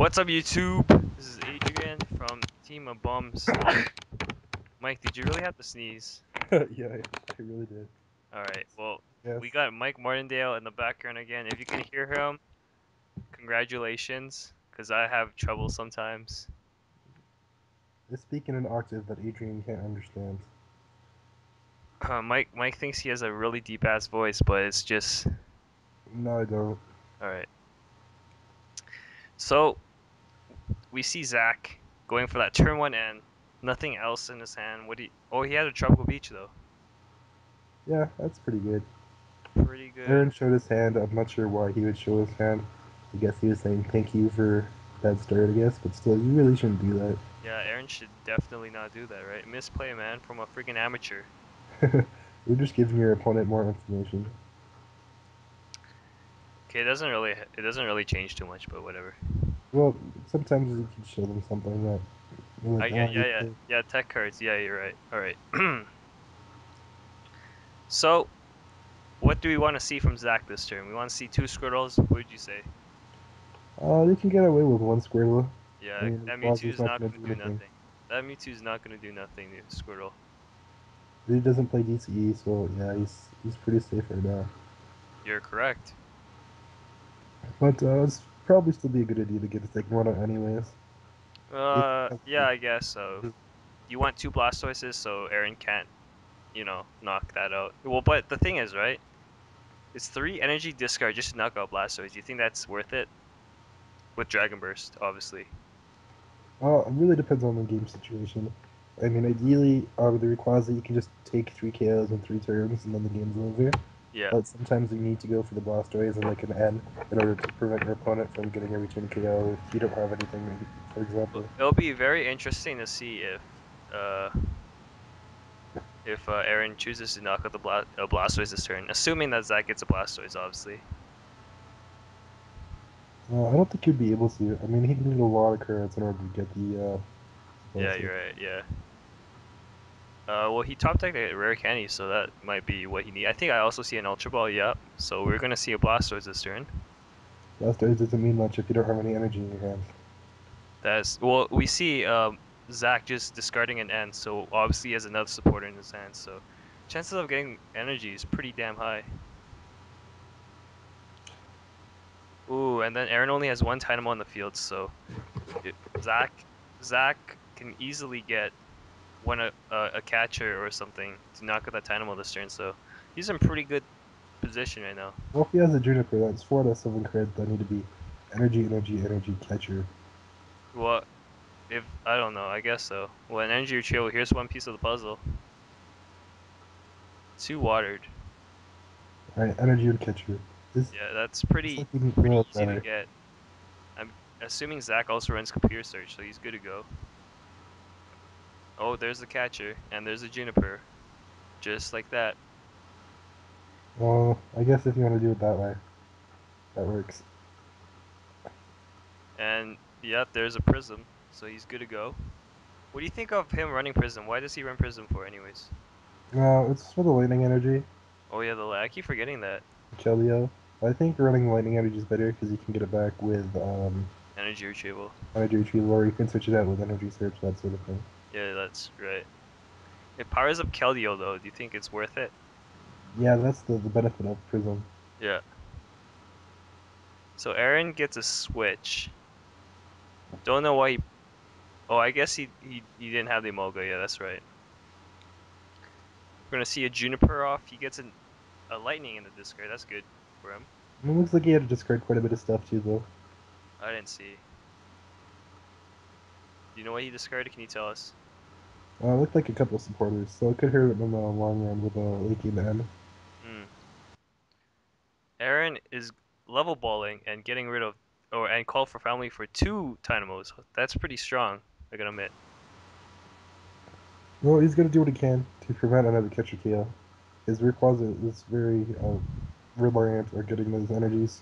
What's up, YouTube? This is Adrian from Teamabomasnow. Mike, did you really have to sneeze? Yeah, I really did. Alright, well, Yes. we got Mike Martindale in the background again. If you can hear him, congratulations, because I have trouble sometimes. They speak in an octave that Adrian can't understand. Mike thinks he has a really deep ass voice, but it's just. No, I don't. Alright. So, we see Zach going for that turn 1 and nothing else in his hand. Oh, he had a tropical beach though. Yeah, that's pretty good. Pretty good. Aaron showed his hand. I'm not sure why he would show his hand. I guess he was saying thank you for that start, I guess, but still, you really shouldn't do that. Yeah, Aaron should definitely not do that, right? Misplay, man, from a freaking amateur. You're just giving your opponent more information. Okay, it doesn't really change too much, but whatever. Well, sometimes you can show them something that you're like, oh, Yeah, tech cards. Yeah, you're right. All right. So, what do we want to see from Zach this turn? We want to see 2 Squirtles. What would you say? they can get away with one Squirtle. I Yeah, mean, that Mewtwo Rayquaza's is not not going going to to do do anything. nothing. That Mewtwo is not going to do nothing to Squirtle. He doesn't play DCE, so yeah, he's pretty safe right now. You're correct. But it's probably still be a good idea to get the second one out anyways. If Yeah, I guess so. You want 2 Blastoises, so Aaron can't, knock that out. Well, but the thing is, right? It's 3 energy discard just to knock out Blastoise. Do you think that's worth it? With Dragon Burst, obviously. it really depends on the game situation. I mean, ideally, with the Rayquaza, you can just take 3 KOs in 3 turns and then the game's over. Yeah. But sometimes you need to go for the Blastoise and like an N in order to prevent your opponent from getting a return KO if you don't have anything, for example. It'll be very interesting to see uh, if Aaron chooses to knock out the Blastoise this turn, assuming that Zach gets a Blastoise, obviously. I don't think he'd be able to. I mean, he'd need a lot of cards in order to get the Yeah, Blastoise. you're right. Yeah. Well, he top decked a rare candy, so that might be what he needs. I think I also see an Ultra Ball. Yep. So we're gonna see a Blastoise this turn. Blastoise doesn't mean much if you don't have any energy in your hand. We see Zach just discarding an N, so obviously he has another supporter in his hand. So chances of getting energy is pretty damn high. Ooh, and then Aaron only has 1 Dynamo on the field, so it, Zach Zach can easily get a catcher or something to knock out that Dynamo this turn. So he's in pretty good position right now. Well, if he has a Juniper, that's 4 out of 7 cards that need to be energy, energy, energy catcher. Well, if I don't know, I guess so. Well, an energy retrieval. Here's one piece of the puzzle. 2 watered. Alright, energy and catcher. Yeah, that's It's pretty looking pretty easy to better. get. I'm assuming Zach also runs computer search, so he's good to go. Oh, there's the catcher, and there's a Juniper, just like that. Well, I guess if you want to do it that way, that works. And yep, there's a Prism, so he's good to go. What do you think of him running Prism? Why does he run Prism for, anyways? It's for the lightning energy, Oh yeah, I keep forgetting that. Keldeo. I think running lightning energy is better because you can get it back with Energy retrieval. energy retrieval, or you can switch it out with energy search, that sort of thing. Yeah, that's right. It powers up Keldeo though. Do you think it's worth it? Yeah, that's the benefit of Prism. Yeah. So Aaron gets a switch. Don't know why he. Oh, I guess he didn't have the Emolga. Yeah, that's right. We're gonna see a Juniper off. He gets a Lightning in the discard. That's good for him. It looks like he had to discard quite a bit of stuff too, though. I didn't see. Do you know what he discarded? Can you tell us? It looked like a couple of supporters, so it could hurt him in the long run with Leaky in the end. Hmm. Aaron is level balling and getting rid of, and call for family for 2 Dynamos. That's pretty strong, I gotta admit. Well, he's gonna do what he can to prevent another catcher KO. His Rayquaza is very reliant on getting those energies.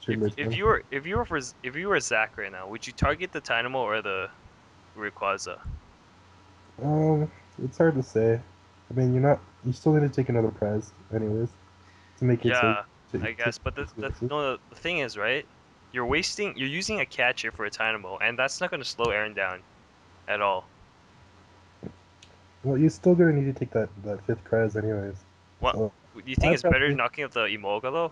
If if you were if you were for if you were Zach right now, would you target the Dynamo or the Rayquaza? It's hard to say. I mean, you still need to take another prize, anyways, to make it so Yeah, I to guess. But to no, the thing is, right? You're using a catcher for a Tynamo, and that's not going to slow Aaron down at all. Well, you're still gonna need to take that fifth prize anyways. What So do you think I it's better probably knocking out the Emolga though?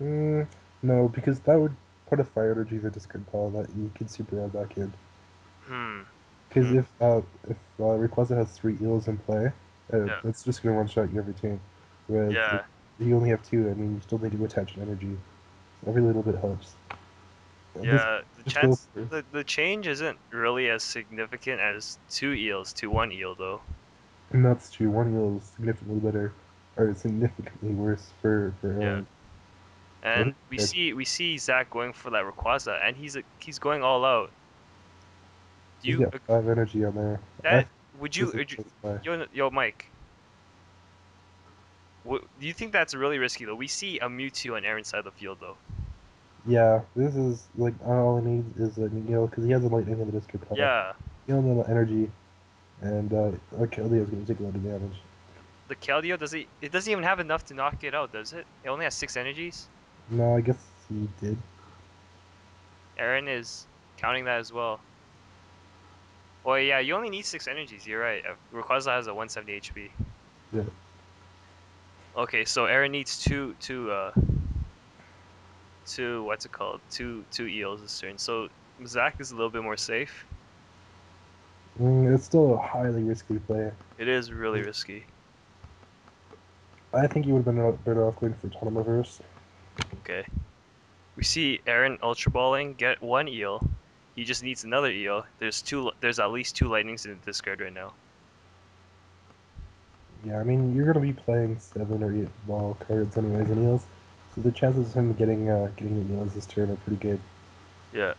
mm, no, because that would put a fire energy in the discard pile that you could super add back in. Hmm. Because Hmm. if Rayquaza has three eels in play, Yeah. it's just gonna one shot you every turn. Whereas if Yeah. you only have two, I mean, you still need to attach an energy. So every little bit helps. Just Yeah. The just go chance for the change isn't really as significant as two eels to one eel though. and that's true. One eel is significantly better, or significantly worse for Yeah. Aaron. So I And think that we see Zach going for that Rayquaza, and he's going all out. Do he's you got five energy on there. I that think would this is you close by. yo Mike? Do you think that's really risky though? We see a Mewtwo on Aaron's side of the field though. Yeah, this is like all he needs is a Keldeo because he has a lightning in the discard pile. Yeah. He'll need energy, and Keldeo is going to take a lot of damage. The Keldeo it doesn't even have enough to knock it out, does it? It only has 6 energies. No, I guess he did. Aaron is counting that as well. Well, yeah, you only need 6 energies. You're right. Rayquaza has a 170 HP. Yeah. Okay, so Aaron needs two what's it called? Two eels this turn. So Zach is a little bit more safe. It's still a highly risky play. It is really risky. I think he would have been better off going for Autonomoverse. Okay. We see Aaron Ultra Balling get one eel. He just needs another eel. There's at least two lightnings in the discard right now. Yeah, I mean, you're going to be playing 7 or 8 ball cards anyways in eels, so the chances of him getting the eels this turn are pretty good. Yeah.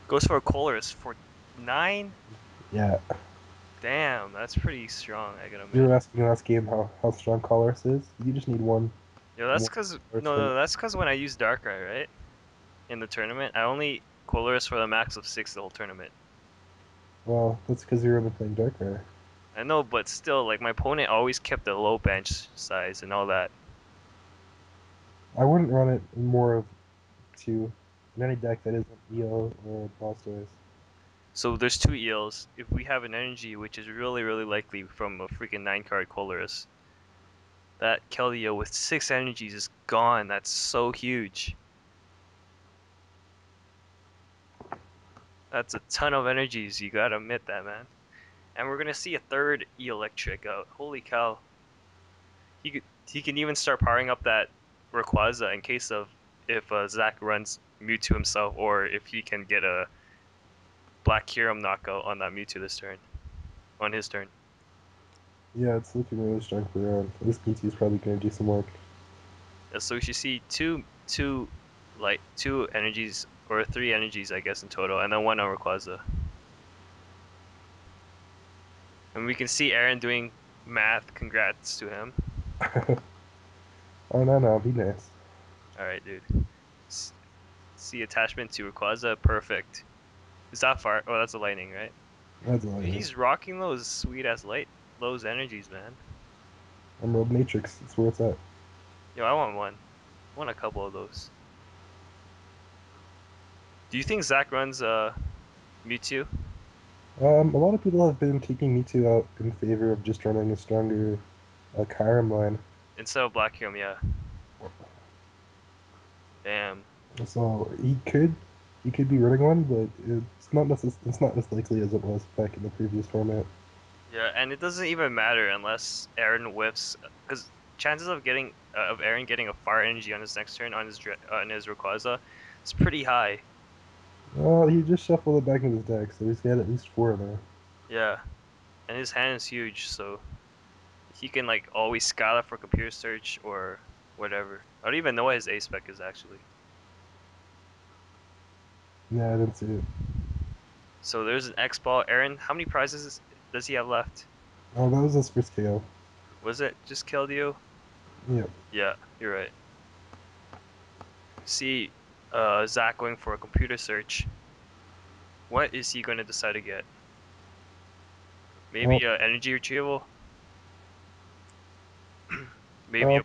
Goes for a Colress for 9? Yeah. Damn, that's pretty strong, I gotta You admit. were asking last game how strong Colress is. You just need Yo, that's one cause Colress no, that's cause when I used Darkrai, right? In the tournament, I only Colress for the max of 6 the whole tournament. Well, that's because you're only playing Darkrai. I know, but still, like my opponent always kept a low bench size and all that. I wouldn't run it in more of two in any deck that isn't EO or Blastoise. So there's two eels. If we have an energy, which is really likely from a freaking 9 card Colress, that Keldeo with 6 energies is gone. That's so huge. That's a ton of energies. You gotta admit that, man. And we're gonna see a third electric out. Holy cow! He can even start powering up that Rayquaza in case of if Zach runs Mewtwo himself, or if he can get a Black Kyurem knockout on that Mewtwo this turn, on his turn. Yeah, it's looking really strong for Aaron. This PT is probably going to do some work. So we should see two energies or 3 energies, I guess, in total, and then one on Rayquaza. And we can see Aaron doing math. Congrats to him. Oh, no, be nice. All right, dude. See attachment to Rayquaza. Perfect. Is that far? Oh, that's a lightning, right? That's all I Dude, know. he's rocking those sweet ass those energies, man. Emerald Matrix, that's where it's at. Yo, I want one. I want a couple of those. Do you think Zach runs Mewtwo A lot of people have been taking Mewtwo out in favor of just running a stronger Kyurem line. instead of Black Kyurem? Yeah. Damn. So he could be running one, but it's not as likely as it was back in the previous format. Yeah, and it doesn't even matter unless Aaron whiffs, because chances of Aaron getting a fire energy on his next turn on his Rayquaza is pretty high. Well, he just shuffled it back into his deck, so he's got at least four now. Yeah, and his hand is huge, so he can like always skylar for computer search or whatever. I don't even know what his A spec is actually. Yeah, I didn't see it. So there's an X ball. Aaron, how many prizes does he have left? Oh, that was his first KO. Was it just Keldeo? Yeah. Yeah, you're right. See, Zach going for a computer search. What is he going to decide to get? Well, Maybe energy retrieval. Maybe well,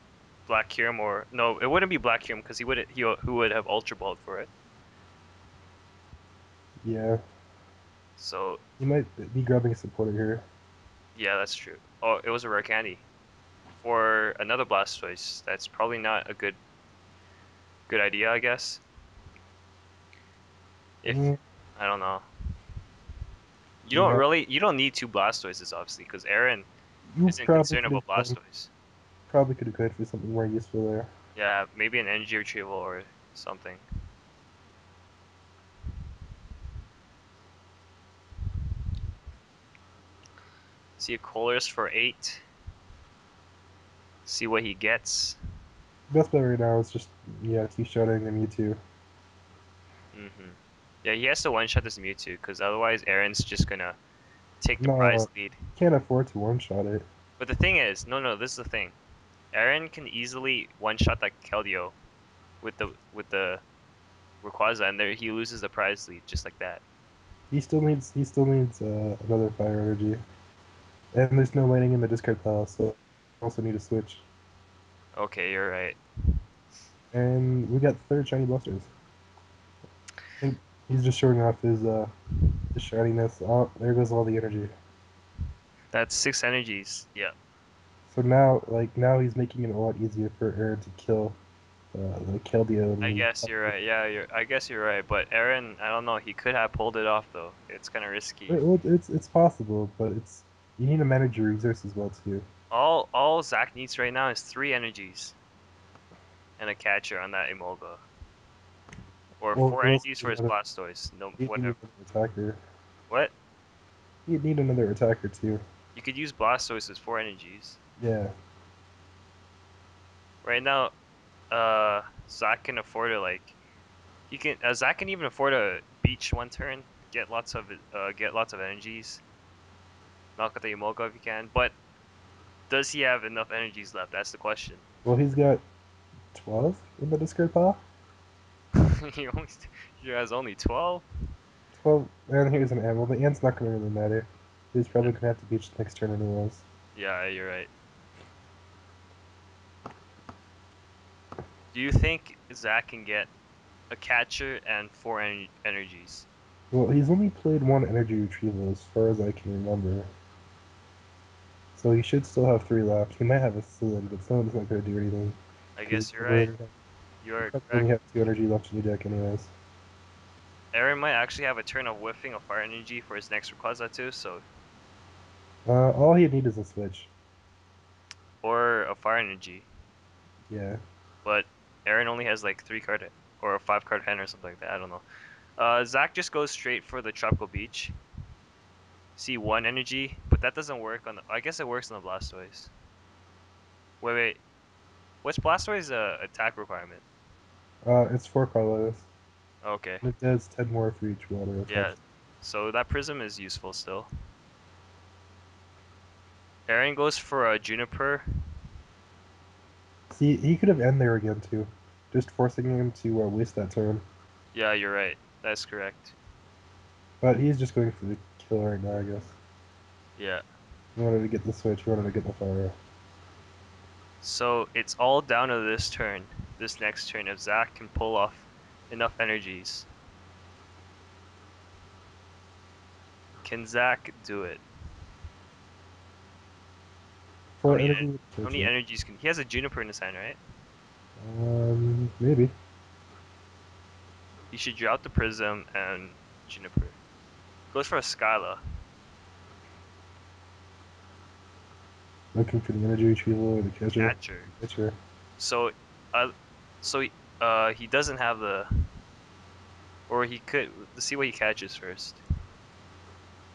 a Black Kyurem or no, it wouldn't be Black Kyurem because he would have Ultra Balled for it. Yeah, So he might be grabbing a supporter here. yeah, that's true. Oh, it was a rare candy for another Blastoise. That's probably not a good idea, I guess. If Mm, I don't know, yeah, you don't need two Blastoises obviously because Aaron you isn't probably concerned could about have gone, Blastoise. probably could have gone for something more useful there. Yeah, maybe an energy retrieval or something. See a Colress for 8. See what he gets. Best bet right now is just two-shotting and Mewtwo. hmm Yeah, he has to one-shot this Mewtwo because otherwise Aaron's just gonna take the prize No, lead. can't afford to one-shot it. But the thing is, no, this is the thing. Aaron can easily one-shot that Keldeo with the Rayquaza, and there he loses the prize lead just like that. He still needs another fire energy, and there's no landing in the discard pile, so I also need a switch. Okay, you're right. And we got third shiny Blastoise. I think he's just showing off his shininess. Oh, there goes all the energy. That's 6 energies. Yeah, So now, now he's making it a lot easier for Aaron to kill the Keldeo I and guess you're right. Yeah, I guess you're right. But Aaron, I don't know. He could have pulled it off though. It's kind of risky. well, it's possible, but you need to manage your resources well too. All Zach needs right now is 3 energies and a catcher on that Emolga, or Well, four he also energies for need his another, Blastoise. No, he need whatever. another attacker. What? He'd need another attacker too. You could use Blastoise as 4 energies. Yeah. Right now, Zach can afford to he can Zach can even afford to beach one turn, get lots of energies, knock out the Emolga if he can. But does he have enough energies left? That's the question. Well, he's got 12 in the discard pile. he only he has only 12. 12, and here's an ant. Well, the ant's not going to really matter. He's probably going to have to beach the next turn anyways. Yeah, you're right. Do you think Zach can get a catcher and 4 energies? Well, he's only played one energy retrieval as far as I can remember. So he should still have 3 left. He might have a Scyther, but Scyther's not going to do anything. I Because guess you're right. You you are probably correct. only have 2 energy left in your deck anyways. Aaron might actually have a turn of whiffing a fire energy for his next Rayquaza too, so All he need is a switch. or a fire energy. Yeah. But Aaron only has like 3 card or a 5 card hand or something like that. I don't know. Zach just goes straight for the Tropical Beach. See 1 energy, but that doesn't work on the. I guess it works on the Blastoise. Wait. What's Blastoise attack requirement? It's 4 colors. Okay. And it does 10 more for each water attack. Yeah. So that Prism is useful still. Aaron goes for a Juniper. See, he could have end there again too. Just forcing him to waste that turn. Yeah, you're right. That's correct. But he's just going for the kill right now, I guess. Yeah. He wanted to get the switch, he wanted to get the fire. So it's all down to this turn, this next turn, if Zach can pull off enough energies. Can Zach do it? How For many energy how many potential. energies can he has a Juniper in his hand, right? Maybe. He should drop the Prism and Juniper. Goes for a Skyla. Looking for the energy retrieval or the catcher. Catcher. Catcher. So uh so he doesn't have the or he could let's see what he catches first.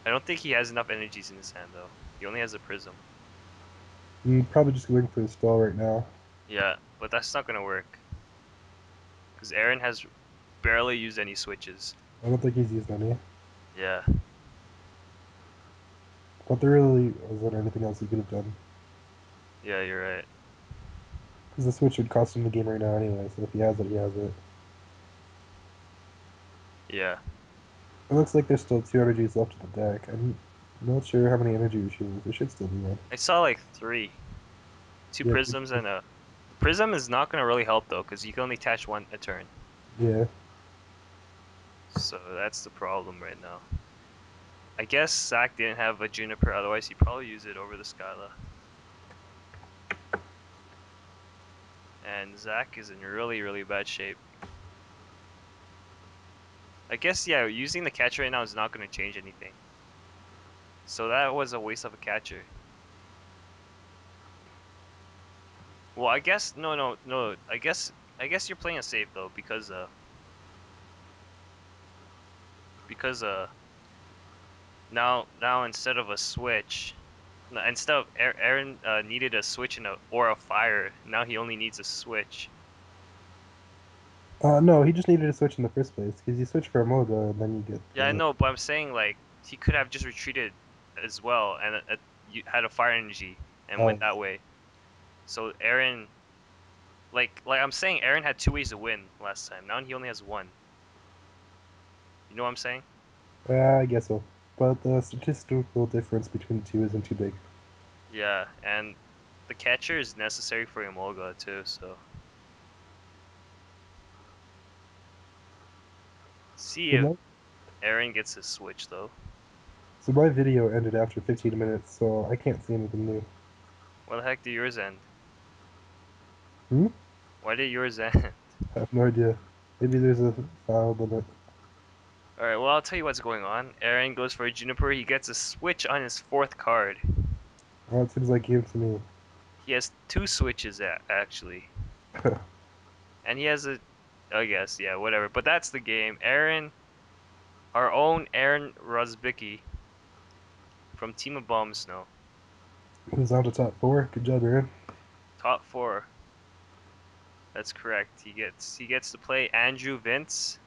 I don't think he has enough energies in his hand though. He only has a Prism. Probably just going for the stall right now. Yeah, but that's not gonna work. Because Aaron has barely used any switches. I don't think he's used any. Yeah. But there really wasn't anything else he could have done. Yeah, you're right. Because the switch would cost him the game right now anyway, so if he has it, he has it. Yeah. It looks like there's still 2 energies left in the deck. I'm not sure how many energy retrievals. There should still be one. I saw like 3. Two Yeah, prisms and a Prism is not gonna really help though, because you can only attach one a turn. Yeah. So that's the problem right now. I guess Zach didn't have a Juniper, otherwise he'd probably use it over the Skyla. And Zach is in really, really bad shape. I guess, yeah, using the catcher right now is not going to change anything. So that was a waste of a catcher. Well, I guess, no. I guess you're playing it safe though, because now instead of a switch, instead of Aaron needed a switch or a fire, now he only needs a switch. No, he just needed to switch in the first place because you switch for a Moga and then you get. Yeah, I know, but I'm saying like he could have just retreated as well and you had a fire energy and Oh, went that way. So Aaron, like I'm saying, Aaron had two ways to win last time. Now he only has one. You know what I'm saying? yeah, I guess so. But the statistical difference between the two isn't too big. Yeah, and the catcher is necessary for Emolga too. So see So if my, Aaron gets his switch though. so my video ended after 15 minutes, so I can't see anything new. Why the heck did yours end? Hmm? Why did yours end? I have no idea. Maybe there's a file limit. All right, well I'll tell you what's going on. Aaron goes for a Juniper. He gets a switch on his fourth card. Well, it seems like you to me. He has two switches actually, and he has a. I guess yeah, whatever. But that's the game. Aaron, our own Aaron Rozbicki from Teamabomasnow, Who's on to top four? Good job, Aaron. top four. That's correct. He gets to play Andrew Vince,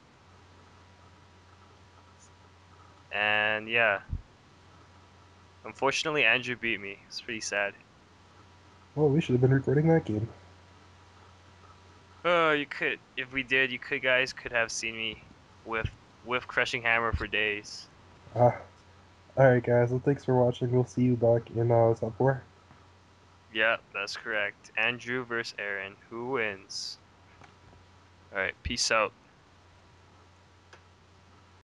and yeah, unfortunately Andrew beat me. It's pretty sad. Well, we should have been recording that game. Oh, you could if we did, you could guys could have seen me with crushing hammer for days. Ah, alright, guys. Well, thanks for watching. We'll see you back in top four. Yeah, that's correct. Andrew versus Aaron. Who wins? All right, peace out.